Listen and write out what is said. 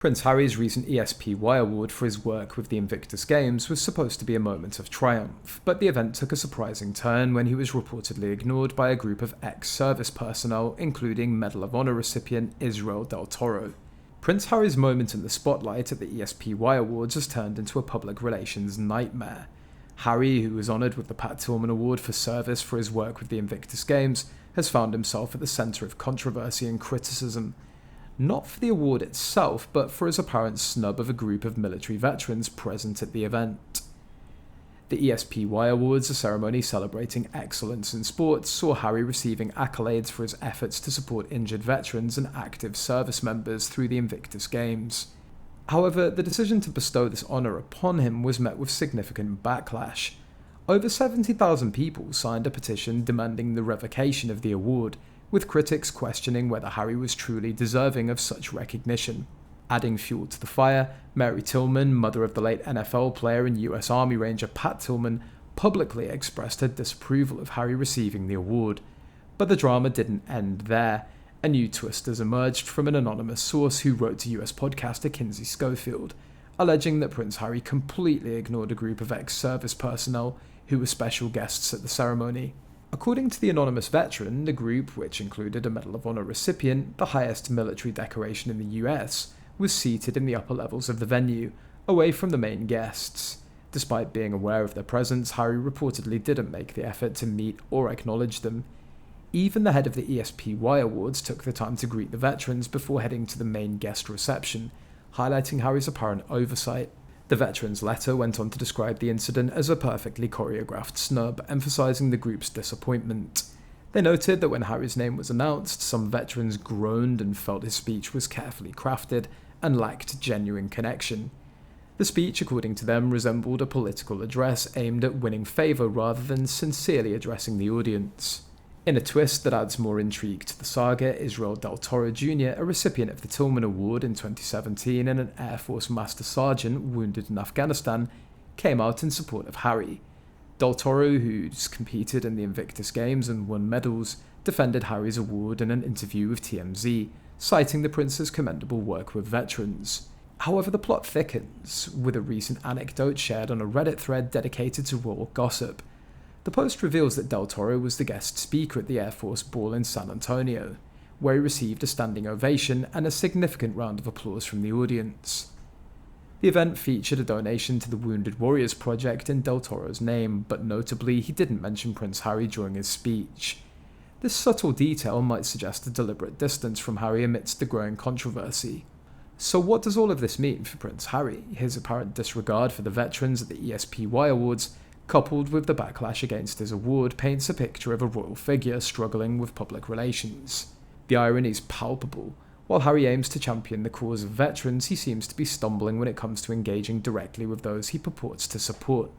Prince Harry's recent ESPY Award for his work with the Invictus Games was supposed to be a moment of triumph, but the event took a surprising turn when he was reportedly ignored by a group of ex-service personnel, including Medal of Honor recipient Israel Del Toro. Prince Harry's moment in the spotlight at the ESPY Awards has turned into a public relations nightmare. Harry, who was honoured with the Pat Tillman Award for service for his work with the Invictus Games, has found himself at the centre of controversy and criticism. Not for the award itself, but for his apparent snub of a group of military veterans present at the event. The ESPY Awards, a ceremony celebrating excellence in sports, saw Harry receiving accolades for his efforts to support injured veterans and active service members through the Invictus Games. However, the decision to bestow this honour upon him was met with significant backlash. Over 70,000 people signed a petition demanding the revocation of the award, with critics questioning whether Harry was truly deserving of such recognition. Adding fuel to the fire, Mary Tillman, mother of the late NFL player and US Army Ranger Pat Tillman, publicly expressed her disapproval of Harry receiving the award. But the drama didn't end there. A new twist has emerged from an anonymous source who wrote to US podcaster Kinsey Schofield, alleging that Prince Harry completely ignored a group of ex-service personnel who were special guests at the ceremony. According to the anonymous veteran, the group, which included a Medal of Honor recipient, the highest military decoration in the US, was seated in the upper levels of the venue, away from the main guests. Despite being aware of their presence, Harry reportedly didn't make the effort to meet or acknowledge them. Even the head of the ESPY Awards took the time to greet the veterans before heading to the main guest reception, highlighting Harry's apparent oversight. The veteran's letter went on to describe the incident as a perfectly choreographed snub, emphasising the group's disappointment. They noted that when Harry's name was announced, some veterans groaned and felt his speech was carefully crafted and lacked genuine connection. The speech, according to them, resembled a political address aimed at winning favour rather than sincerely addressing the audience. In a twist that adds more intrigue to the saga, Israel Del Toro Jr., a recipient of the Tillman Award in 2017 and an Air Force Master Sergeant wounded in Afghanistan, came out in support of Harry. Del Toro, who's competed in the Invictus Games and won medals, defended Harry's award in an interview with TMZ, citing the prince's commendable work with veterans. However, the plot thickens, with a recent anecdote shared on a Reddit thread dedicated to royal gossip. The post reveals that Del Toro was the guest speaker at the Air Force Ball in San Antonio, where he received a standing ovation and a significant round of applause from the audience. The event featured a donation to the Wounded Warriors Project in Del Toro's name, but notably he didn't mention Prince Harry during his speech. This subtle detail might suggest a deliberate distance from Harry amidst the growing controversy. So what does all of this mean for Prince Harry? His apparent disregard for the veterans at the ESPY Awards, coupled with the backlash against his award, paints a picture of a royal figure struggling with public relations. The irony is palpable. While Harry aims to champion the cause of veterans, he seems to be stumbling when it comes to engaging directly with those he purports to support.